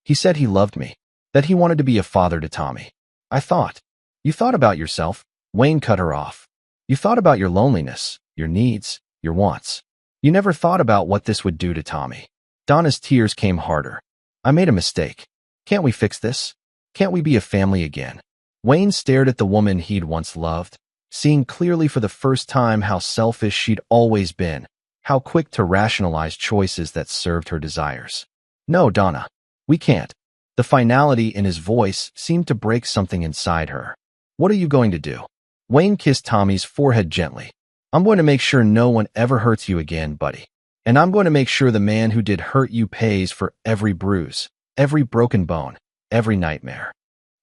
He said he loved me, that he wanted to be a father to Tommy. I thought. You thought about yourself. Wayne cut her off. You thought about your loneliness, your needs, your wants. You never thought about what this would do to Tommy. Donna's tears came harder. I made a mistake. Can't we fix this? Can't we be a family again? Wayne stared at the woman he'd once loved, seeing clearly for the first time how selfish she'd always been, how quick to rationalize choices that served her desires. No, Donna, we can't. The finality in his voice seemed to break something inside her. What are you going to do? Wayne kissed Tommy's forehead gently. I'm going to make sure no one ever hurts you again, buddy. And I'm going to make sure the man who did hurt you pays for every bruise, every broken bone, every nightmare.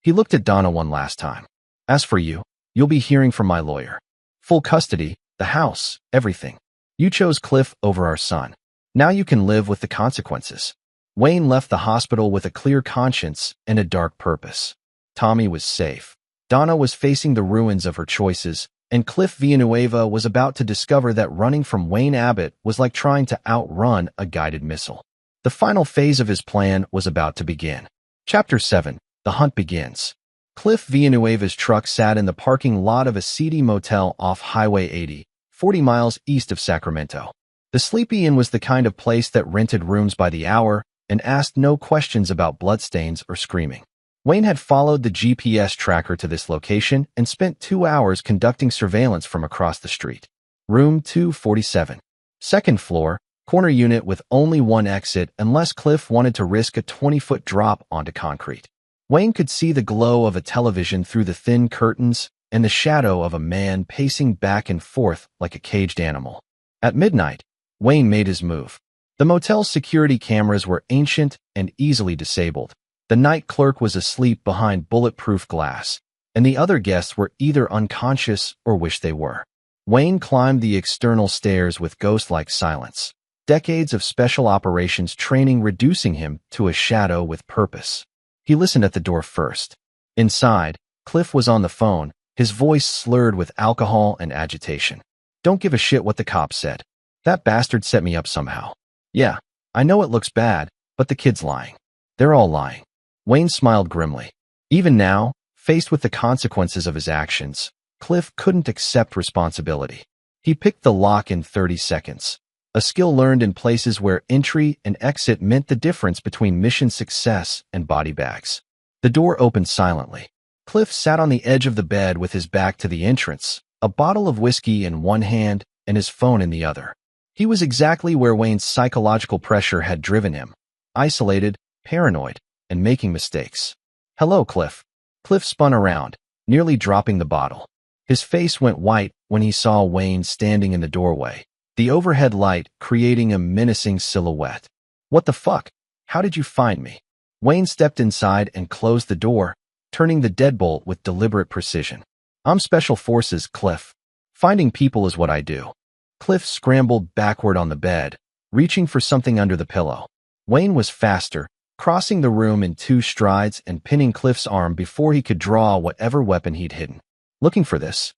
He looked at Donna one last time. As for you, you'll be hearing from my lawyer. Full custody, the house, everything. You chose Cliff over our son. Now you can live with the consequences. Wayne left the hospital with a clear conscience and a dark purpose. Tommy was safe. Donna was facing the ruins of her choices, and Cliff Villanueva was about to discover that running from Wayne Abbott was like trying to outrun a guided missile. The final phase of his plan was about to begin. Chapter 7. The hunt begins. Cliff Villanueva's truck sat in the parking lot of a seedy motel off Highway 80, 40 miles east of Sacramento. The Sleepy Inn was the kind of place that rented rooms by the hour and asked no questions about bloodstains or screaming. Wayne had followed the GPS tracker to this location and spent 2 hours conducting surveillance from across the street. Room 247. Second floor, corner unit with only one exit unless Cliff wanted to risk a 20-foot drop onto concrete. Wayne could see the glow of a television through the thin curtains and the shadow of a man pacing back and forth like a caged animal. At midnight, Wayne made his move. The motel's security cameras were ancient and easily disabled. The night clerk was asleep behind bulletproof glass, and the other guests were either unconscious or wished they were. Wayne climbed the external stairs with ghost-like silence. decades of special operations training reducing him to a shadow with purpose. He listened at the door first. Inside, Cliff was on the phone, his voice slurred with alcohol and agitation. "Don't give a shit what the cops said. That bastard set me up somehow. Yeah, I know it looks bad, but the kid's lying. They're all lying." Wayne smiled grimly. Even now, faced with the consequences of his actions, Cliff couldn't accept responsibility. He picked the lock in 30 seconds, a skill learned in places where entry and exit meant the difference between mission success and body bags. The door opened silently. Cliff sat on the edge of the bed with his back to the entrance, a bottle of whiskey in one hand and his phone in the other. He was exactly where Wayne's psychological pressure had driven him, isolated, paranoid, and making mistakes. "Hello, Cliff." Cliff spun around, nearly dropping the bottle. His face went white when he saw Wayne standing in the doorway, the overhead light creating a menacing silhouette. "What the fuck? How did you find me?" Wayne stepped inside and closed the door, turning the deadbolt with deliberate precision. "I'm Special Forces, Cliff. Finding people is what I do." Cliff scrambled backward on the bed, reaching for something under the pillow. Wayne was faster, crossing the room in 2 strides and pinning Cliff's arm before he could draw whatever weapon he'd hidden. "Looking for this?"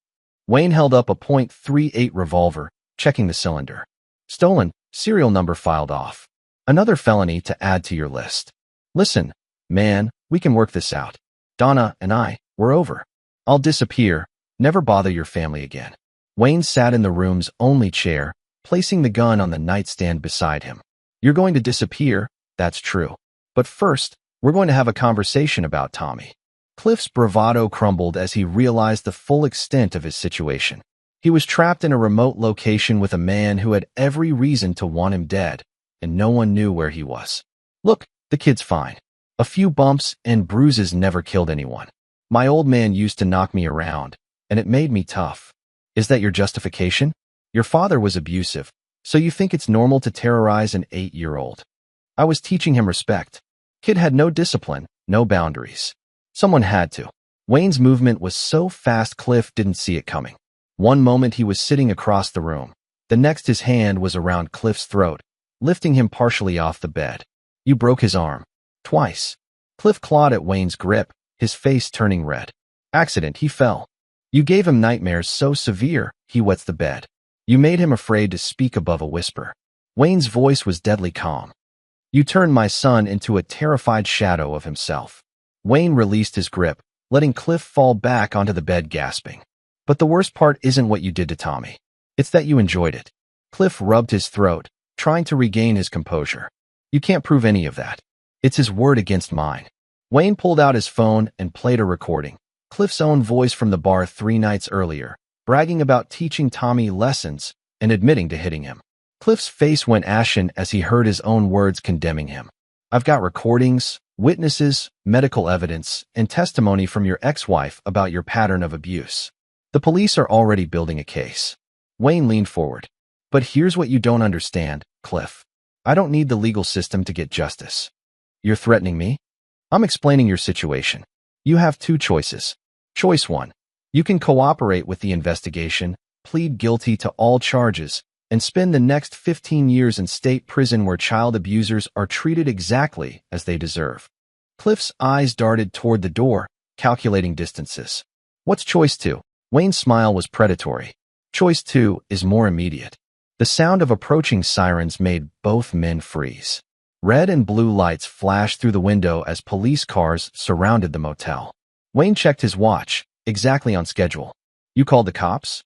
Wayne held up a .38 revolver, checking the cylinder. "Stolen, serial number filed off. Another felony to add to your list. Listen, man, we can work this out. Donna and we're over. I'll disappear, never bother your family again." Wayne sat in the room's only chair, placing the gun on the nightstand beside him. "You're going to disappear, that's true. But first, we're going to have a conversation about Tommy." Cliff's bravado crumbled as he realized the full extent of his situation. He was trapped in a remote location with a man who had every reason to want him dead, and no one knew where he was. "Look, the kid's fine. A few bumps and bruises never killed anyone. My old man used to knock me around, and it made me tough." "Is that your justification? Your father was abusive, so you think it's normal to terrorize an 8-year-old. I was teaching him respect. Kid had no discipline, no boundaries. Someone had to." Wayne's movement was so fast Cliff didn't see it coming. One moment he was sitting across the room. The next his hand was around Cliff's throat, lifting him partially off the bed. "You broke his arm. Twice." Cliff clawed at Wayne's grip, his face turning red. "Accident, he fell. You gave him nightmares so severe, he wets the bed. You made him afraid to speak above a whisper." Wayne's voice was deadly calm. "You turned my son into a terrified shadow of himself." Wayne released his grip, letting Cliff fall back onto the bed gasping. "But the worst part isn't what you did to Tommy. It's that you enjoyed it." Cliff rubbed his throat, trying to regain his composure. "You can't prove any of that. It's his word against mine." Wayne pulled out his phone and played a recording. Cliff's own voice from the bar 3 nights earlier, bragging about teaching Tommy lessons and admitting to hitting him. Cliff's face went ashen as he heard his own words condemning him. "I've got recordings, witnesses, medical evidence, and testimony from your ex-wife about your pattern of abuse. The police are already building a case." Wayne leaned forward. "But here's what you don't understand, Cliff. I don't need the legal system to get justice." "You're threatening me?" "I'm explaining your situation. You have 2 choices. Choice 1. You can cooperate with the investigation, plead guilty to all charges, and spend the next 15 years in state prison where child abusers are treated exactly as they deserve." Cliff's eyes darted toward the door, calculating distances. "What's choice 2? Wayne's smile was predatory. "Choice 2 is more immediate." The sound of approaching sirens made both men freeze. Red and blue lights flashed through the window as police cars surrounded the motel. Wayne checked his watch, exactly on schedule. "You called the cops?"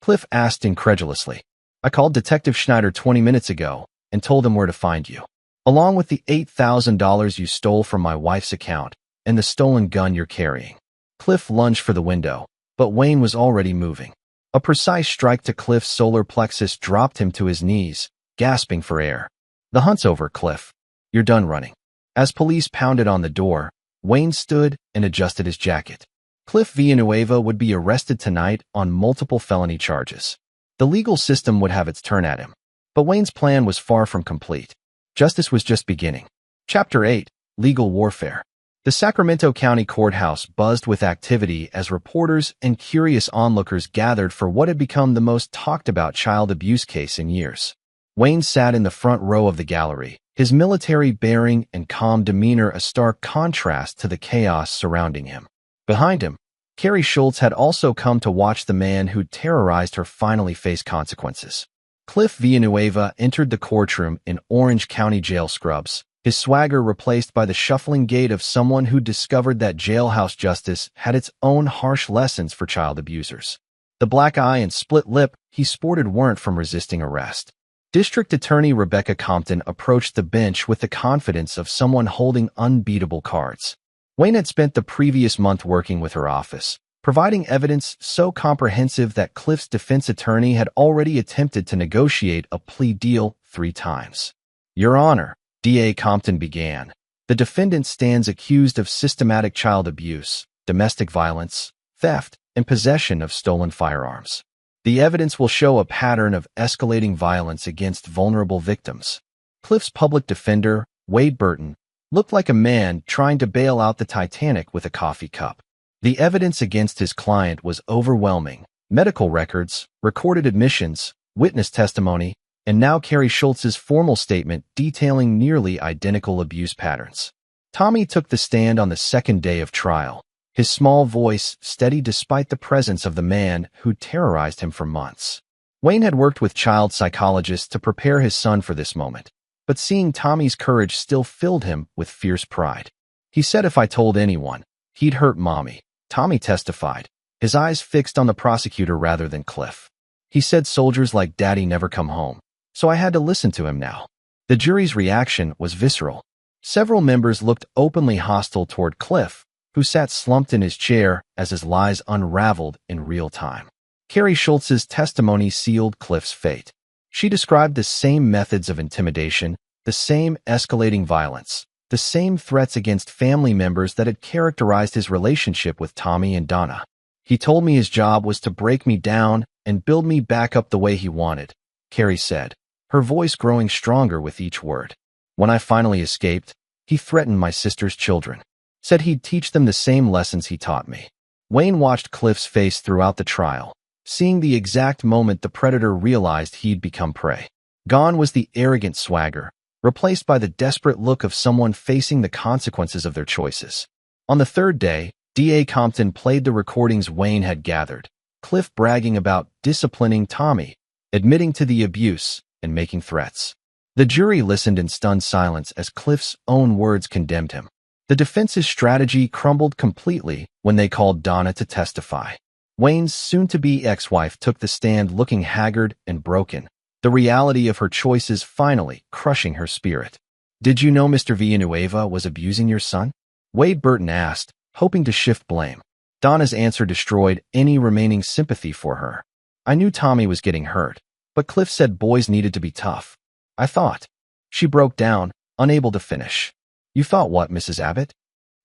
Cliff asked incredulously. "I called Detective Schneider 20 minutes ago and told him where to find you, along with the $8,000 you stole from my wife's account and the stolen gun you're carrying." Cliff lunged for the window, but Wayne was already moving. A precise strike to Cliff's solar plexus dropped him to his knees, gasping for air. "The hunt's over, Cliff. You're done running." As police pounded on the door, Wayne stood and adjusted his jacket. Cliff Villanueva would be arrested tonight on multiple felony charges. The legal system would have its turn at him. But Wayne's plan was far from complete. Justice was just beginning. Chapter 8. Legal Warfare. The Sacramento County Courthouse buzzed with activity as reporters and curious onlookers gathered for what had become the most talked-about child abuse case in years. Wayne sat in the front row of the gallery, his military bearing and calm demeanor a stark contrast to the chaos surrounding him. Behind him, Carrie Schultz had also come to watch the man who terrorized her finally face consequences. Cliff Villanueva entered the courtroom in Orange County jail scrubs, his swagger replaced by the shuffling gait of someone who discovered that jailhouse justice had its own harsh lessons for child abusers. The black eye and split lip he sported weren't from resisting arrest. District Attorney Rebecca Compton approached the bench with the confidence of someone holding unbeatable cards. Wayne had spent the previous month working with her office, providing evidence so comprehensive that Cliff's defense attorney had already attempted to negotiate a plea deal 3 times. Your Honor, D.A. Compton began. The defendant stands accused of systematic child abuse, domestic violence, theft, and possession of stolen firearms. The evidence will show a pattern of escalating violence against vulnerable victims. Cliff's public defender, Wade Burton, looked like a man trying to bail out the Titanic with a coffee cup. The evidence against his client was overwhelming. Medical records, recorded admissions, witness testimony, and now Carrie Schultz's formal statement detailing nearly identical abuse patterns. Tommy took the stand on the second day of trial, his small voice steady despite the presence of the man who terrorized him for months. Wayne had worked with child psychologists to prepare his son for this moment, but seeing Tommy's courage still filled him with fierce pride. He said if I told anyone, he'd hurt Mommy. Tommy testified, his eyes fixed on the prosecutor rather than Cliff. He said soldiers like Daddy never come home, so I had to listen to him now. The jury's reaction was visceral. Several members looked openly hostile toward Cliff, who sat slumped in his chair as his lies unraveled in real time. Carrie Schultz's testimony sealed Cliff's fate. She described the same methods of intimidation, the same escalating violence, the same threats against family members that had characterized his relationship with Tommy and Donna. He told me his job was to break me down and build me back up the way he wanted, Carrie said, her voice growing stronger with each word. When I finally escaped, he threatened my sister's children, said he'd teach them the same lessons he taught me. Wayne watched Cliff's face throughout the trial, seeing the exact moment the predator realized he'd become prey. Gone was the arrogant swagger, replaced by the desperate look of someone facing the consequences of their choices. On the third day, D.A. Compton played the recordings Wayne had gathered, Cliff bragging about disciplining Tommy, admitting to the abuse, and making threats. The jury listened in stunned silence as Cliff's own words condemned him. The defense's strategy crumbled completely when they called Donna to testify. Wayne's soon-to-be ex-wife took the stand looking haggard and broken, the reality of her choices finally crushing her spirit. Did you know Mr. Villanueva was abusing your son? Wade Burton asked, hoping to shift blame. Donna's answer destroyed any remaining sympathy for her. I knew Tommy was getting hurt, but Cliff said boys needed to be tough. I thought. She broke down, unable to finish. You thought what, Mrs. Abbott?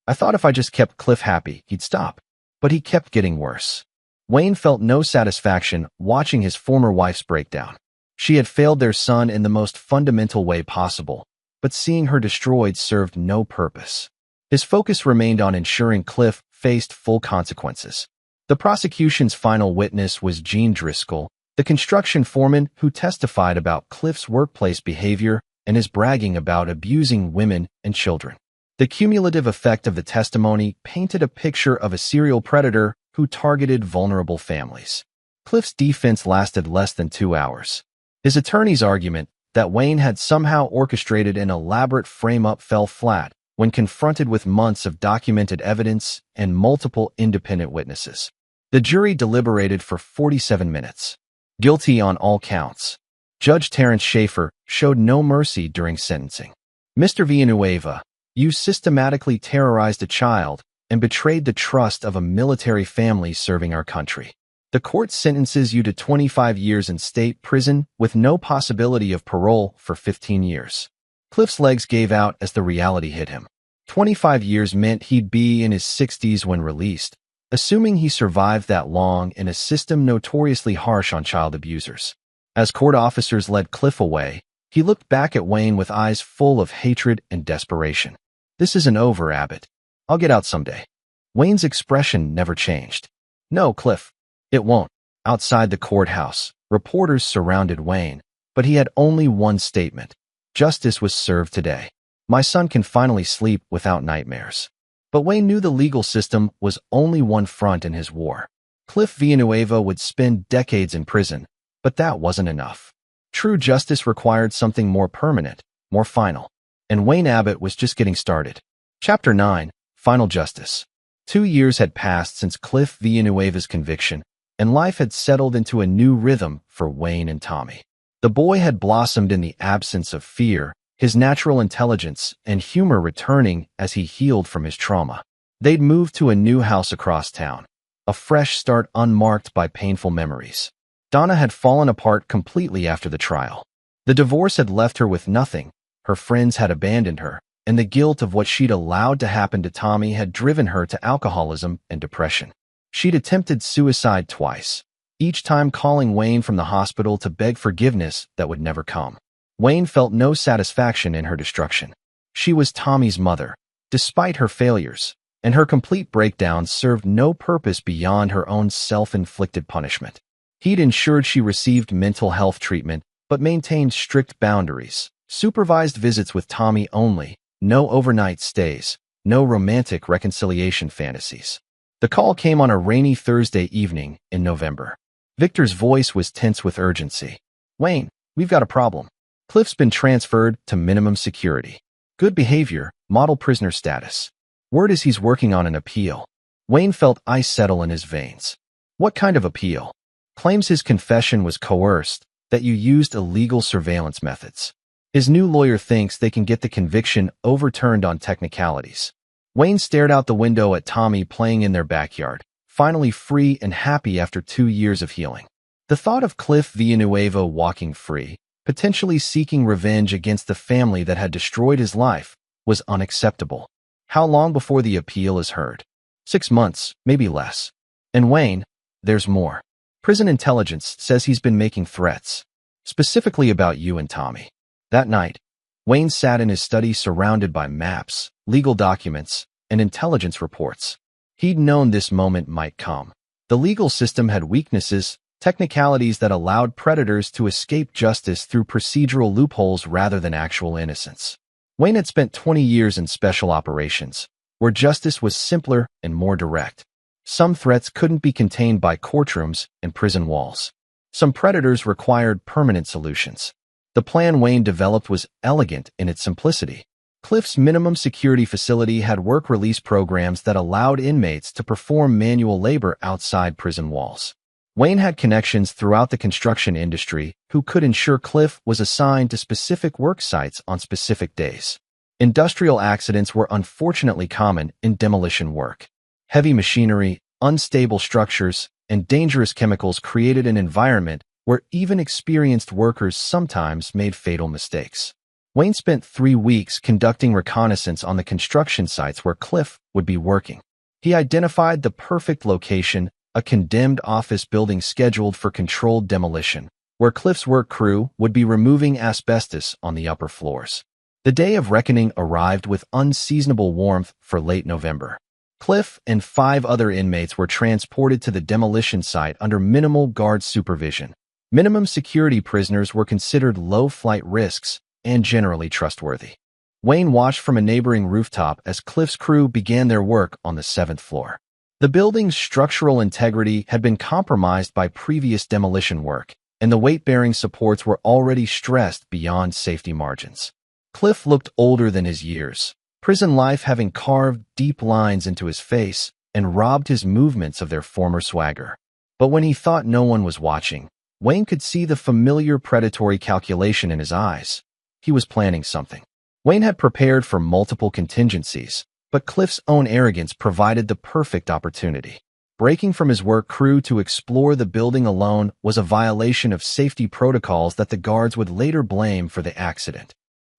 I thought if I just kept Cliff happy, he'd stop. But he kept getting worse. Wayne felt no satisfaction watching his former wife's breakdown. She had failed their son in the most fundamental way possible, but seeing her destroyed served no purpose. His focus remained on ensuring Cliff faced full consequences. The prosecution's final witness was Gene Driscoll, the construction foreman who testified about Cliff's workplace behavior and his bragging about abusing women and children. The cumulative effect of the testimony painted a picture of a serial predator who targeted vulnerable families. Cliff's defense lasted less than 2 hours. His attorney's argument that Wayne had somehow orchestrated an elaborate frame-up fell flat when confronted with months of documented evidence and multiple independent witnesses. The jury deliberated for 47 minutes. Guilty on all counts. Judge Terrence Schaefer showed no mercy during sentencing. Mr. Villanueva, you systematically terrorized a child and betrayed the trust of a military family serving our country. The court sentences you to 25 years in state prison with no possibility of parole for 15 years. Cliff's legs gave out as the reality hit him. 25 years meant he'd be in his 60s when released, assuming he survived that long in a system notoriously harsh on child abusers. As court officers led Cliff away, he looked back at Wayne with eyes full of hatred and desperation. This isn't over, Abbott. I'll get out someday. Wayne's expression never changed. No, Cliff. It won't. Outside the courthouse, reporters surrounded Wayne, But he had only one statement. Justice was served today. My son can finally sleep without nightmares. But Wayne knew the legal system was only one front in his war. Cliff Villanueva would spend decades in prison, but that wasn't enough. True justice required something more permanent, more final. And Wayne Abbott was just getting started. Chapter 9, Final Justice. 2 years had passed since Cliff Villanueva's conviction, and life had settled into a new rhythm for Wayne and Tommy. The boy had blossomed in the absence of fear, his natural intelligence and humor returning as he healed from his trauma. They'd moved to a new house across town, a fresh start unmarked by painful memories. Donna had fallen apart completely after the trial. The divorce had left her with nothing, her friends had abandoned her, and the guilt of what she'd allowed to happen to Tommy had driven her to alcoholism and depression. She'd attempted suicide twice, each time calling Wayne from the hospital to beg forgiveness that would never come. Wayne felt no satisfaction in her destruction. She was Tommy's mother, despite her failures, and her complete breakdown served no purpose beyond her own self-inflicted punishment. He'd ensured she received mental health treatment, but maintained strict boundaries, supervised visits with Tommy only, no overnight stays, no romantic reconciliation fantasies. The call came on a rainy Thursday evening in November. Victor's voice was tense with urgency. Wayne, we've got a problem. Cliff's been transferred to minimum security. Good behavior, model prisoner status. Word is he's working on an appeal. Wayne felt ice settle in his veins. What kind of appeal? Claims his confession was coerced, that you used illegal surveillance methods. His new lawyer thinks they can get the conviction overturned on technicalities. Wayne stared out the window at Tommy playing in their backyard, finally free and happy after 2 years of healing. The thought of Cliff Villanueva walking free, potentially seeking revenge against the family that had destroyed his life, was unacceptable. How long before the appeal is heard? 6 months, maybe less. And Wayne, there's more. Prison intelligence says he's been making threats, specifically about you and Tommy. That night, Wayne sat in his study surrounded by maps, legal documents, and intelligence reports. He'd known this moment might come. The legal system had weaknesses, technicalities that allowed predators to escape justice through procedural loopholes rather than actual innocence. Wayne had spent 20 years in special operations, where justice was simpler and more direct. Some threats couldn't be contained by courtrooms and prison walls. Some predators required permanent solutions. The plan Wayne developed was elegant in its simplicity. Cliff's minimum security facility had work release programs that allowed inmates to perform manual labor outside prison walls. Wayne had connections throughout the construction industry who could ensure Cliff was assigned to specific work sites on specific days. Industrial accidents were unfortunately common in demolition work. Heavy machinery, unstable structures, and dangerous chemicals created an environment where even experienced workers sometimes made fatal mistakes. Wayne spent 3 weeks conducting reconnaissance on the construction sites where Cliff would be working. He identified the perfect location, a condemned office building scheduled for controlled demolition, where Cliff's work crew would be removing asbestos on the upper floors. The day of reckoning arrived with unseasonable warmth for late November. Cliff and 5 other inmates were transported to the demolition site under minimal guard supervision. Minimum security prisoners were considered low-flight risks and generally trustworthy. Wayne watched from a neighboring rooftop as Cliff's crew began their work on the 7th floor. The building's structural integrity had been compromised by previous demolition work, and the weight-bearing supports were already stressed beyond safety margins. Cliff looked older than his years, prison life having carved deep lines into his face and robbed his movements of their former swagger. But when he thought no one was watching, Wayne could see the familiar predatory calculation in his eyes. He was planning something. Wayne had prepared for multiple contingencies, but Cliff's own arrogance provided the perfect opportunity. Breaking from his work crew to explore the building alone was a violation of safety protocols that the guards would later blame for the accident.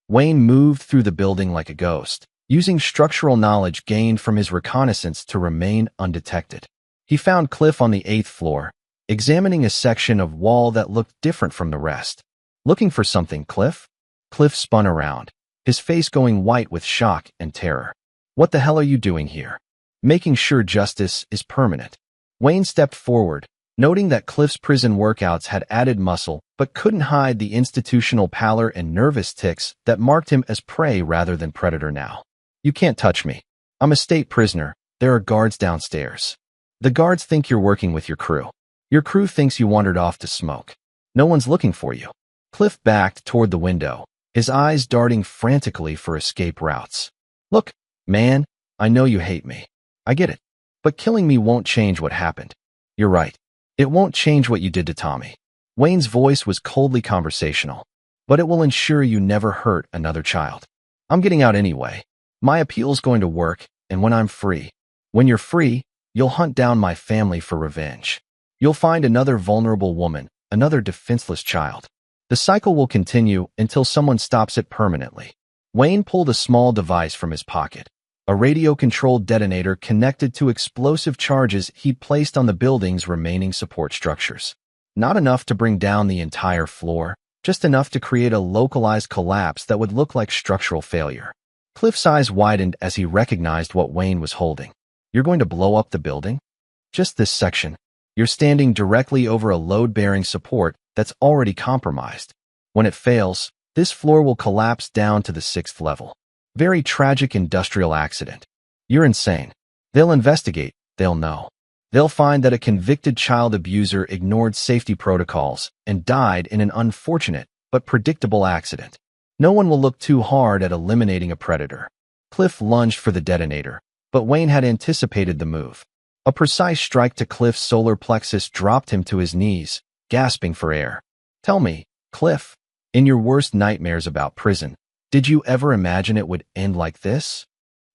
Wayne moved through the building like a ghost, using structural knowledge gained from his reconnaissance to remain undetected. He found Cliff on the 8th floor, examining a section of wall that looked different from the rest. Looking for something, Cliff? Cliff spun around, his face going white with shock and terror. What the hell are you doing here? Making sure justice is permanent. Wayne stepped forward, Noting that Cliff's prison workouts had added muscle but couldn't hide the institutional pallor and nervous tics that marked him as prey rather than predator now. "You can't touch me. I'm a state prisoner. There are guards downstairs. The guards think you're working with your crew. Your crew thinks you wandered off to smoke. No one's looking for you." Cliff backed toward the window, his eyes darting frantically for escape routes. "Look, man, I know you hate me. I get it. But killing me won't change what happened. You're right. It won't change what you did to Tommy." Wayne's voice was coldly conversational. "But it will ensure you never hurt another child. I'm getting out anyway. My appeal's going to work, and when I'm free, when you're free, you'll hunt down my family for revenge. You'll find another vulnerable woman, another defenseless child. The cycle will continue until someone stops it permanently." Wayne pulled a small device from his pocket, a radio-controlled detonator connected to explosive charges he'd placed on the building's remaining support structures. Not enough to bring down the entire floor, just enough to create a localized collapse that would look like structural failure. Cliff's eyes widened as he recognized what Wayne was holding. "You're going to blow up the building?" "Just this section. You're standing directly over a load-bearing support that's already compromised. When it fails, this floor will collapse down to the 6th level. Very tragic industrial accident. You're insane. They'll investigate. They'll know. They'll find that a convicted child abuser ignored safety protocols and died in an unfortunate but predictable accident. No one will look too hard at eliminating a predator." Cliff lunged for the detonator, but Wayne had anticipated the move. A precise strike to Cliff's solar plexus dropped him to his knees, gasping for air. "Tell me, Cliff, in your worst nightmares about prison, did you ever imagine it would end like this?"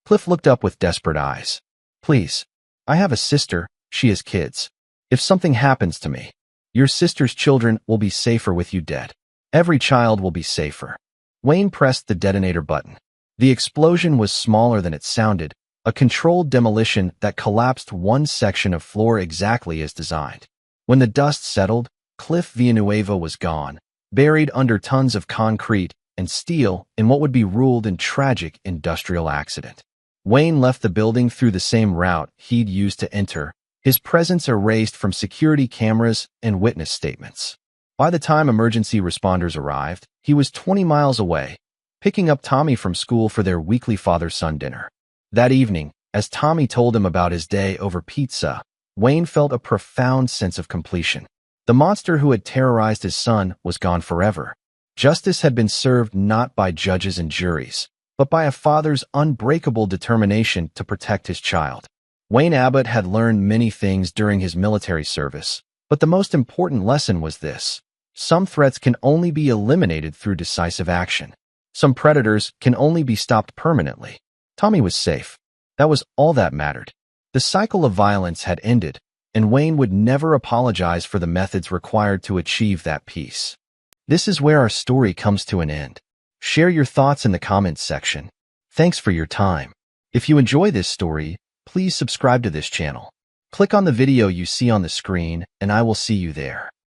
Cliff looked up with desperate eyes. "Please, I have a sister. She has kids. If something happens to me, your sister's children will be safer with you dead. Every child will be safer." Wayne pressed the detonator button. The explosion was smaller than it sounded, a controlled demolition that collapsed one section of floor exactly as designed. When the dust settled, Cliff Villanueva was gone, buried under tons of concrete and steel in what would be ruled in tragic industrial accident. Wayne left the building through the same route he'd used to enter, his presence erased from security cameras and witness statements. By the time emergency responders arrived, he was 20 miles away, picking up Tommy from school for their weekly father-son dinner. That evening, as Tommy told him about his day over pizza, Wayne felt a profound sense of completion. The monster who had terrorized his son was gone forever. Justice had been served not by judges and juries, but by a father's unbreakable determination to protect his child. Wayne Abbott had learned many things during his military service, but the most important lesson was this: some threats can only be eliminated through decisive action. Some predators can only be stopped permanently. Tommy was safe. That was all that mattered. The cycle of violence had ended, and Wayne would never apologize for the methods required to achieve that peace. This is where our story comes to an end. Share your thoughts in the comments section. Thanks for your time. If you enjoy this story, please subscribe to this channel. Click on the video you see on the screen, and I will see you there.